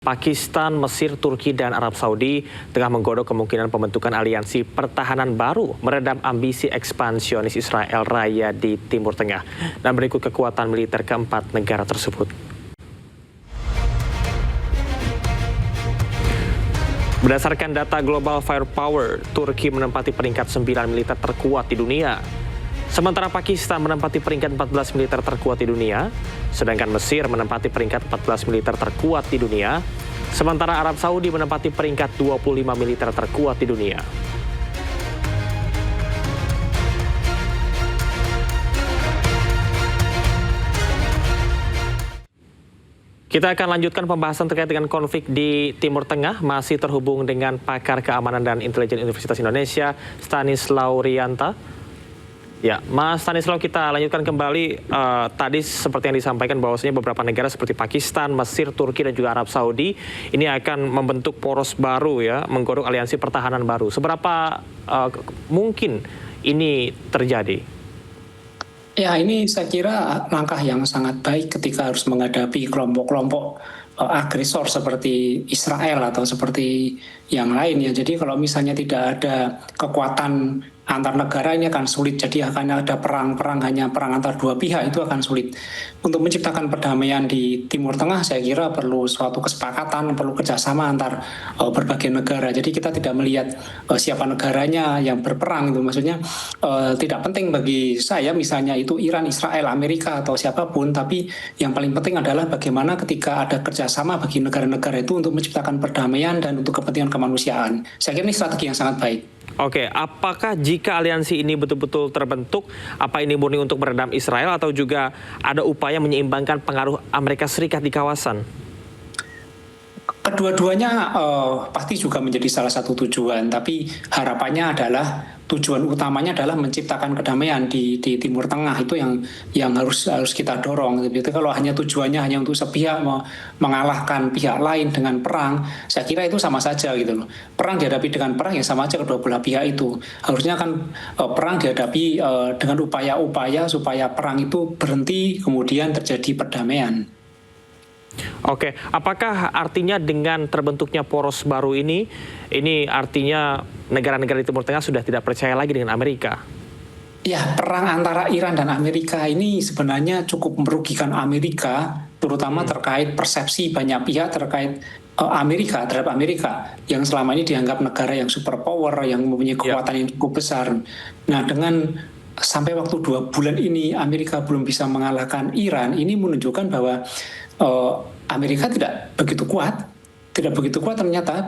Pakistan, Mesir, Turki, dan Arab Saudi tengah menggodok kemungkinan pembentukan aliansi pertahanan baru meredam ambisi ekspansionis Israel Raya di Timur Tengah. Dan berikut kekuatan militer keempat negara tersebut. Berdasarkan data Global Firepower, Turki menempati peringkat 9 militer terkuat di dunia. Sementara Pakistan menempati peringkat 14 militer terkuat di dunia, sedangkan Mesir menempati peringkat 14 militer terkuat di dunia, sementara Arab Saudi menempati peringkat 25 militer terkuat di dunia. Kita akan lanjutkan pembahasan terkait dengan konflik di Timur Tengah, masih terhubung dengan pakar keamanan dan intelijen Universitas Indonesia, Stanislaw Rianta. Ya, Mas Stanislaw, kita lanjutkan kembali. Tadi seperti yang disampaikan bahwasanya beberapa negara seperti Pakistan, Mesir, Turki, dan juga Arab Saudi ini akan membentuk poros baru ya, menggodok aliansi pertahanan baru. Seberapa mungkin ini terjadi? Ya, ini saya kira langkah yang sangat baik ketika harus menghadapi kelompok-kelompok agresor seperti Israel atau seperti yang lain ya. Jadi kalau misalnya tidak ada kekuatan antar negara, ini akan sulit. Jadi akan ada perang-perang, hanya perang antar dua pihak, itu akan sulit. Untuk menciptakan perdamaian di Timur Tengah, saya kira perlu suatu kesepakatan, perlu kerjasama antar berbagai negara. Jadi kita tidak melihat siapa negaranya yang berperang, itu maksudnya tidak penting bagi saya misalnya itu Iran, Israel, Amerika atau siapapun, tapi yang paling penting adalah bagaimana ketika ada kerjasama bagi negara-negara itu untuk menciptakan perdamaian dan untuk kepentingan kemanusiaan. Saya kira ini strategi yang sangat baik. Oke, apakah jika aliansi ini betul-betul terbentuk, apa ini murni untuk meredam Israel atau juga ada upaya menyeimbangkan pengaruh Amerika Serikat di kawasan? Kedua-duanya pasti juga menjadi salah satu tujuan, tapi harapannya adalah tujuan utamanya adalah menciptakan kedamaian di Timur Tengah. Itu yang harus kita dorong. Jadi kalau hanya tujuannya hanya untuk sepihak mengalahkan pihak lain dengan perang, saya kira itu sama saja gitu loh. Perang dihadapi dengan perang ya sama aja kedua belah pihak itu. Harusnya kan perang dihadapi dengan upaya-upaya supaya perang itu berhenti, kemudian terjadi perdamaian. Oke, apakah artinya dengan terbentuknya poros baru ini artinya negara-negara di Timur Tengah sudah tidak percaya lagi dengan Amerika? Ya, perang antara Iran dan Amerika ini sebenarnya cukup merugikan Amerika, terutama terkait persepsi banyak pihak terkait Amerika terhadap Amerika yang selama ini dianggap negara yang superpower, yang mempunyai kekuatan yang cukup besar. Nah, dengan sampai waktu 2 bulan ini Amerika belum bisa mengalahkan Iran, ini menunjukkan bahwa Amerika tidak begitu kuat ternyata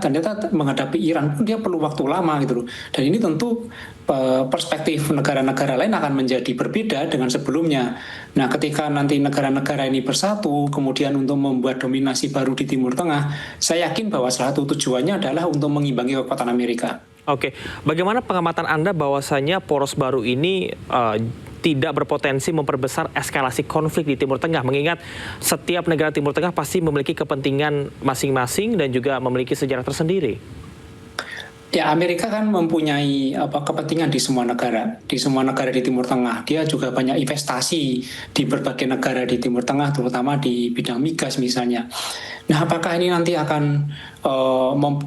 menghadapi Iran pun dia perlu waktu lama gitu loh. Dan ini tentu perspektif negara-negara lain akan menjadi berbeda dengan sebelumnya. Nah, ketika nanti negara-negara ini bersatu kemudian untuk membuat dominasi baru di Timur Tengah, saya yakin bahwa salah satu tujuannya adalah untuk mengimbangi kekuatan Amerika. Oke, bagaimana pengamatan Anda bahwasanya poros baru ini tidak berpotensi memperbesar eskalasi konflik di Timur Tengah, mengingat setiap negara Timur Tengah pasti memiliki kepentingan masing-masing dan juga memiliki sejarah tersendiri? Ya, Amerika kan mempunyai kepentingan di semua negara di Timur Tengah. Dia juga banyak investasi di berbagai negara di Timur Tengah, terutama di bidang migas misalnya. Nah, apakah ini nanti akan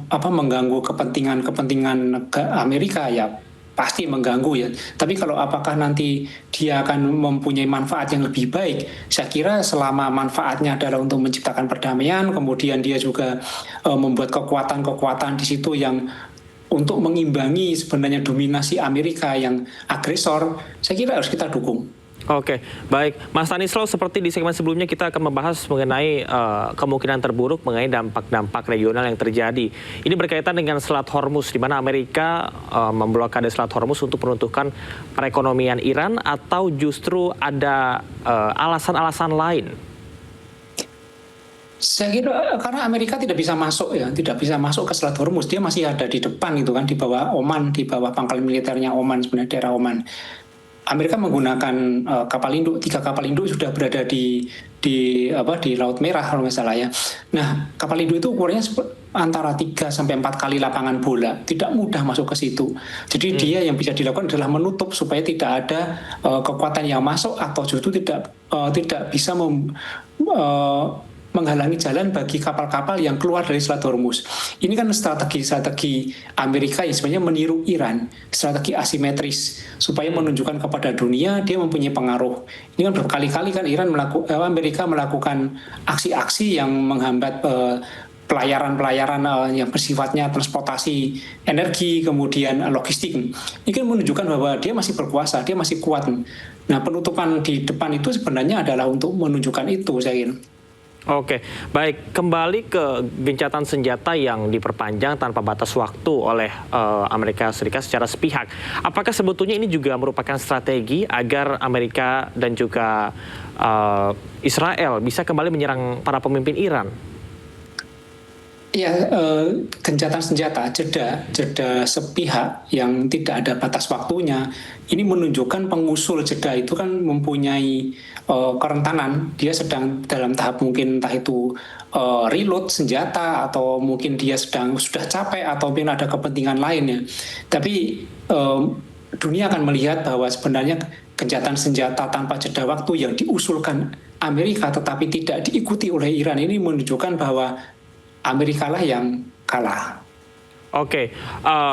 mengganggu kepentingan Amerika? Ya, pasti mengganggu ya. Tapi kalau apakah nanti dia akan mempunyai manfaat yang lebih baik, saya kira selama manfaatnya adalah untuk menciptakan perdamaian, kemudian dia juga membuat kekuatan-kekuatan di situ yang untuk mengimbangi sebenarnya dominasi Amerika yang agresor, saya kira harus kita dukung. Oke, baik. Mas Stanislaw, seperti di segmen sebelumnya kita akan membahas mengenai kemungkinan terburuk mengenai dampak-dampak regional yang terjadi. Ini berkaitan dengan Selat Hormuz, di mana Amerika memblokade Selat Hormuz untuk menentukan perekonomian Iran, atau justru ada alasan-alasan lain? Saya kira karena Amerika tidak bisa masuk ke Selat Hormuz, dia masih ada di depan gitu kan, di bawah Oman, di bawah pangkalan militernya Oman, sebenarnya daerah Oman. Amerika menggunakan kapal induk, 3 kapal induk sudah berada di Laut Merah kalau nggak salah ya. Nah, kapal induk itu ukurannya antara 3 sampai 4 kali lapangan bola, tidak mudah masuk ke situ. Jadi dia yang bisa dilakukan adalah menutup supaya tidak ada kekuatan yang masuk atau justru tidak bisa menghalangi jalan bagi kapal-kapal yang keluar dari Selat Hormuz. Ini kan strategi Amerika yang sebenarnya meniru Iran, strategi asimetris, supaya menunjukkan kepada dunia dia mempunyai pengaruh. Ini kan berkali-kali kan Amerika melakukan aksi-aksi yang menghambat pelayaran-pelayaran yang bersifatnya transportasi energi, kemudian logistik. Ini kan menunjukkan bahwa dia masih berkuasa, dia masih kuat. Nah, penutupan di depan itu sebenarnya adalah untuk menunjukkan itu, saya kira. Oke, baik. Kembali ke gencatan senjata yang diperpanjang tanpa batas waktu oleh Amerika Serikat secara sepihak. Apakah sebetulnya ini juga merupakan strategi agar Amerika dan juga Israel bisa kembali menyerang para pemimpin Iran? Ya, gencatan senjata, jeda sepihak yang tidak ada batas waktunya, ini menunjukkan pengusul jeda itu kan mempunyai kerentanan. Dia sedang dalam tahap mungkin entah itu reload senjata, atau mungkin dia sudah capek, atau mungkin ada kepentingan lainnya. Tapi dunia akan melihat bahwa sebenarnya gencatan senjata tanpa jeda waktu yang diusulkan Amerika tetapi tidak diikuti oleh Iran ini menunjukkan bahwa Amerika lah yang kalah. Oke,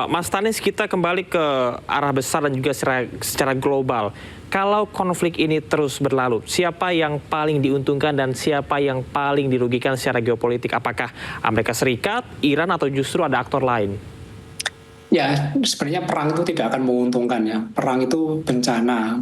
Mas Tanis, kita kembali ke arah besar dan juga secara global. Kalau konflik ini terus berlalu, siapa yang paling diuntungkan dan siapa yang paling dirugikan secara geopolitik? Apakah Amerika Serikat, Iran, atau justru ada aktor lain? Ya, sebenarnya perang itu tidak akan menguntungkan ya. Perang itu bencana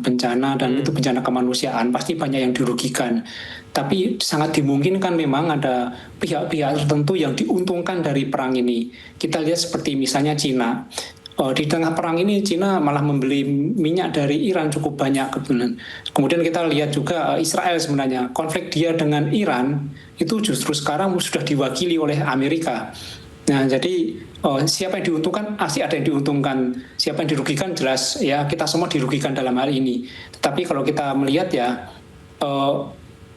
dan itu bencana kemanusiaan, pasti banyak yang dirugikan. Tapi sangat dimungkinkan memang ada pihak-pihak tertentu yang diuntungkan dari perang ini. Kita lihat seperti misalnya Cina. Di tengah perang ini Cina malah membeli minyak dari Iran cukup banyak. Kemudian kita lihat juga Israel sebenarnya. Konflik dia dengan Iran itu justru sekarang sudah diwakili oleh Amerika. Nah, jadi siapa yang diuntungkan? Pasti ada yang diuntungkan. Siapa yang dirugikan? Jelas ya, kita semua dirugikan dalam hal ini. Tetapi kalau kita melihat ya,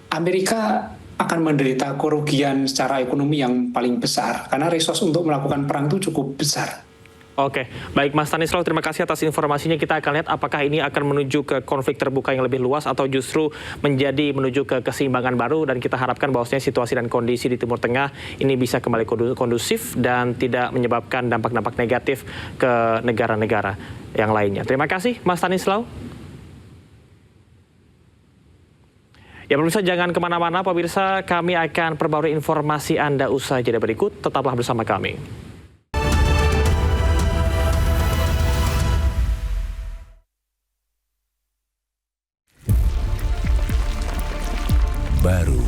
Amerika akan menderita kerugian secara ekonomi yang paling besar karena resource untuk melakukan perang itu cukup besar. Oke, baik Mas Stanislaw, terima kasih atas informasinya. Kita akan lihat apakah ini akan menuju ke konflik terbuka yang lebih luas atau justru menuju ke keseimbangan baru, dan kita harapkan bahwasanya situasi dan kondisi di Timur Tengah ini bisa kembali kondusif dan tidak menyebabkan dampak-dampak negatif ke negara-negara yang lainnya. Terima kasih Mas Stanislaw. Ya pemirsa, jangan kemana-mana pemirsa, kami akan perbarui informasi Anda usai jeda berikut, tetaplah bersama kami. Baru.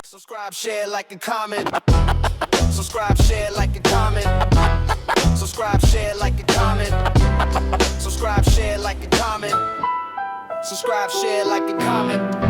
Subscribe, share, like, and comment. Subscribe, share, like, and comment. Subscribe, share, like, and comment. Subscribe, share, like, and comment. Subscribe, share, like, and comment.